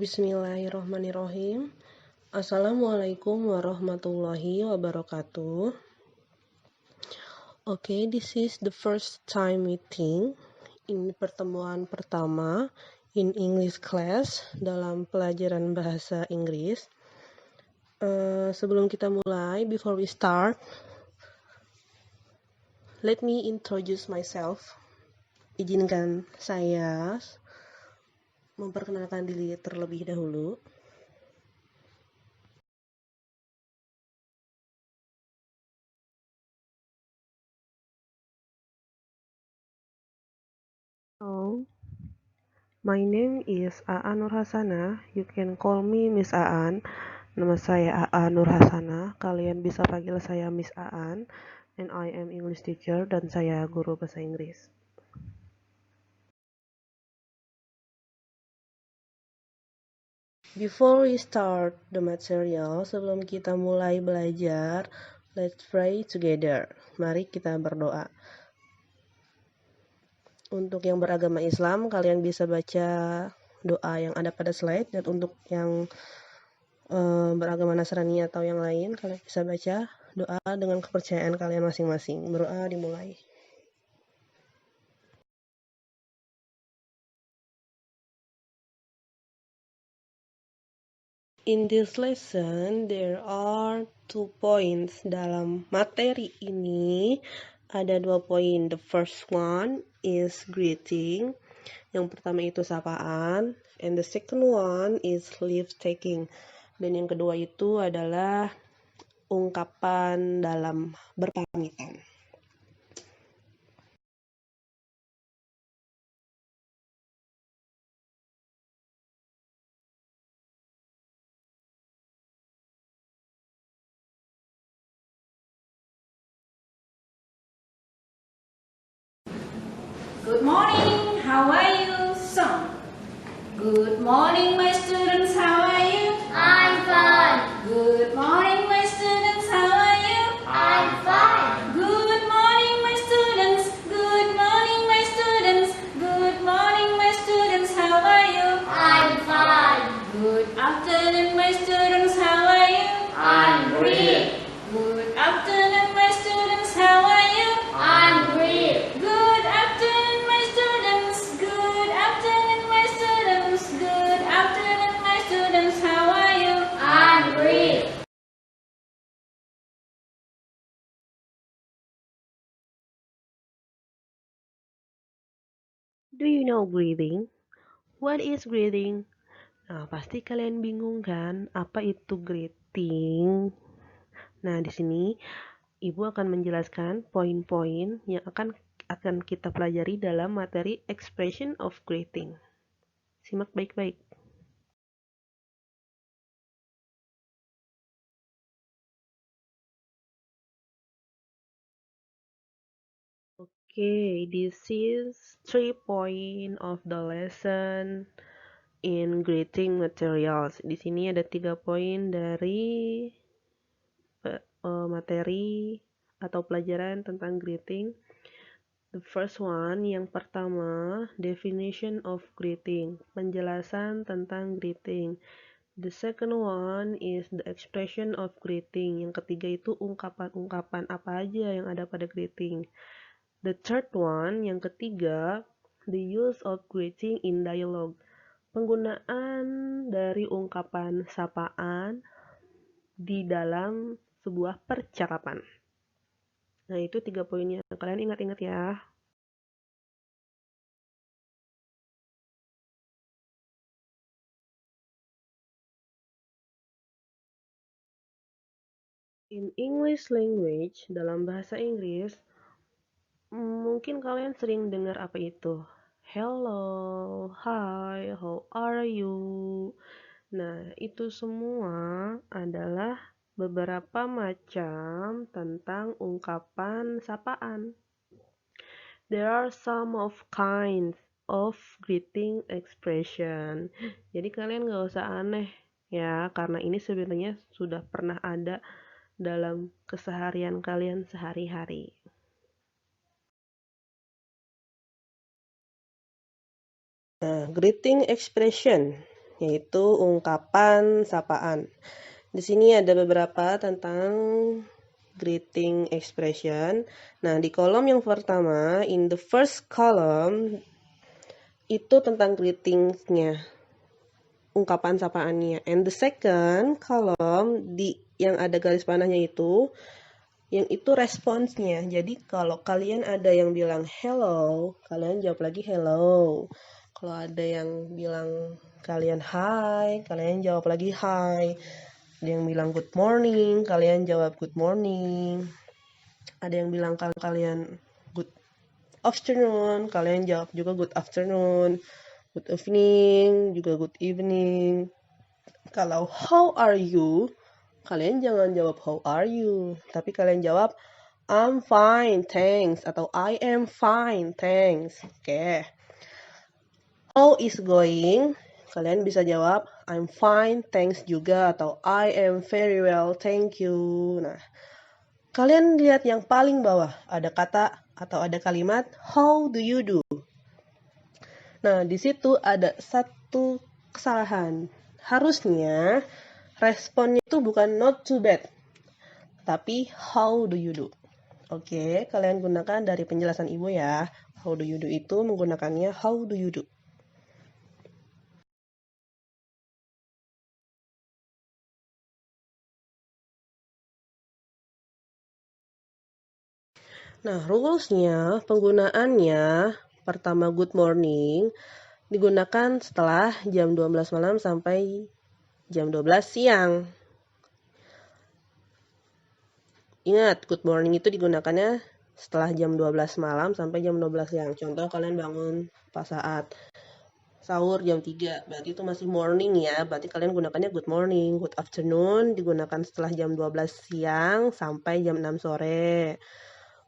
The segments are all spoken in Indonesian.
Bismillahirrahmanirrahim. Assalamualaikum warahmatullahi wabarakatuh. Okay, this is the first time meeting. Ini pertemuan pertama in English class dalam pelajaran bahasa Inggris. Sebelum kita mulai, before we start, let me introduce myself. Izinkan saya memperkenalkan diri terlebih dahulu. Hello, my name is Aa Nurhasana. You can call me Miss Aan. Nama saya Aa Nurhasana. Kalian bisa panggil saya Miss Aan. And I am English teacher dan saya guru bahasa Inggris. Before we start the material, sebelum kita mulai belajar, let's pray together. Mari kita berdoa. Untuk yang beragama Islam, kalian bisa baca doa yang ada pada slide. Dan untuk yang beragama Nasrani atau yang lain, kalian bisa baca doa dengan kepercayaan kalian masing-masing. Berdoa dimulai. In this lesson, there are 2 points. Dalam materi ini ada 2 poin. The first one is greeting. Yang pertama itu sapaan. And the second one is leave taking. Dan yang kedua itu adalah ungkapan dalam berpamitan. Good morning, how are you? Good morning, my students, how are you? I'm fine. Good morning, my students, how are you? I'm fine. Good morning, my students. Good morning, my students. Good morning, my students, how are you? I'm fine. Good afternoon, my students, how are you? I'm great. Good afternoon, my students, how are you? I'm great. Good afternoon, my students. Good afternoon, my students. Good afternoon, my students, how are you? I'm great. Do you know greeting? What is greeting? Nah, pasti kalian bingung kan, apa itu greeting? Nah, di sini Ibu akan menjelaskan poin-poin yang akan kita pelajari dalam materi expression of greeting. Simak baik-baik. Okay, this is 3 point of the lesson in greeting materials. Di sini ada 3 poin dari materi atau pelajaran tentang greeting. The first one, yang pertama, definition of greeting, penjelasan tentang greeting. The second one is the expression of greeting. Yang ketiga itu ungkapan-ungkapan apa aja yang ada pada greeting. The third one, yang ketiga, the use of greeting in dialogue. Penggunaan dari ungkapan sapaan di dalam sebuah percakapan. Nah, itu 3 poinnya. Kalian ingat-ingat ya. In English language, dalam bahasa Inggris, mungkin kalian sering dengar apa itu? Hello, hi, how are you? Nah, itu semua adalah beberapa macam tentang ungkapan sapaan. There are some of kinds of greeting expression. Jadi kalian gak usah aneh ya, karena ini sebenarnya sudah pernah ada dalam keseharian kalian sehari-hari. Nah, greeting expression yaitu ungkapan sapaan. Di sini ada beberapa tentang greeting expression. Nah, di kolom yang pertama, in the first column, itu tentang greetingsnya, ungkapan sapaannya. And the second column, di yang ada garis panahnya itu, yang itu responsnya. Jadi kalau kalian ada yang bilang hello, kalian jawab lagi hello. Kalau ada yang bilang kalian hi, kalian jawab lagi hi. Ada yang bilang good morning, kalian jawab good morning. Ada yang bilang kalian good afternoon, kalian jawab juga good afternoon. Good evening, juga good evening. Kalau how are you, kalian jangan jawab how are you, tapi kalian jawab I'm fine, thanks, atau I am fine, thanks. Oke. How is going? Kalian bisa jawab I'm fine, thanks juga, atau I am very well, thank you. Nah, kalian lihat yang paling bawah, ada kata atau ada kalimat how do you do? Nah, di situ ada satu kesalahan. Harusnya responnya itu bukan not too bad, tapi how do you do? Oke, kalian gunakan dari penjelasan ibu ya. How do you do itu menggunakannya how do you do. Nah, rulesnya, penggunaannya, pertama good morning, digunakan setelah jam 12 malam sampai jam 12 siang. Ingat, good morning itu digunakannya setelah jam 12 malam sampai jam 12 siang. Contoh kalian bangun pas saat sahur jam 3, berarti itu masih morning ya. Berarti kalian gunakannya good morning. Good afternoon digunakan setelah jam 12 siang sampai jam 6 sore.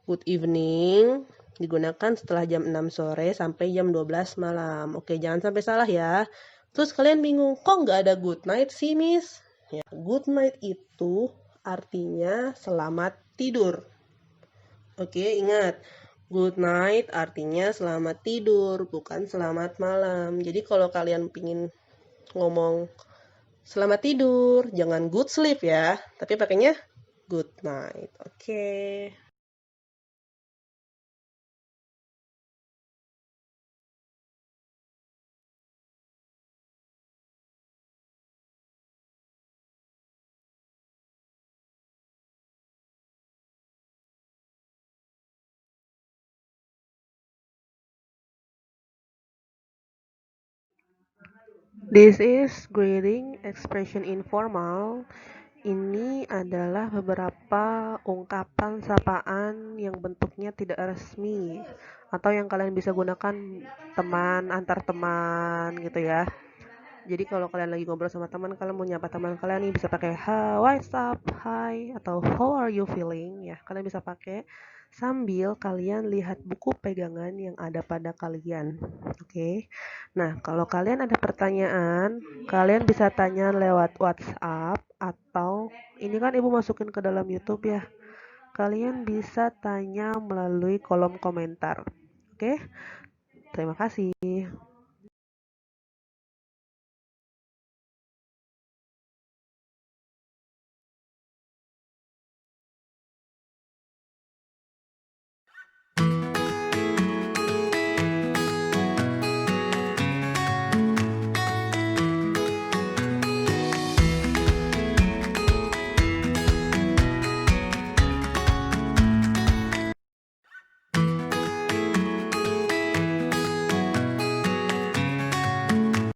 Good evening digunakan setelah jam 6 sore sampai jam 12 malam. Oke, jangan sampai salah ya. Terus kalian bingung, kok nggak ada good night sih, Miss? Ya, good night itu artinya selamat tidur. Oke, ingat. Good night artinya selamat tidur, bukan selamat malam. Jadi kalau kalian pingin ngomong selamat tidur, jangan good sleep ya, tapi pakainya good night. Oke. This is greeting expression informal. Ini adalah beberapa ungkapan sapaan yang bentuknya tidak resmi atau yang kalian bisa gunakan teman antar teman gitu ya. Jadi kalau kalian lagi ngobrol sama teman, kalian mau nyapa teman kalian nih bisa pakai what's up, hi, atau how are you feeling ya. Kalian bisa pakai sambil kalian lihat buku pegangan yang ada pada kalian. Oke. Nah, kalau kalian ada pertanyaan, kalian bisa tanya lewat WhatsApp atau ini kan Ibu masukin ke dalam YouTube ya. Kalian bisa tanya melalui kolom komentar. Oke? Terima kasih.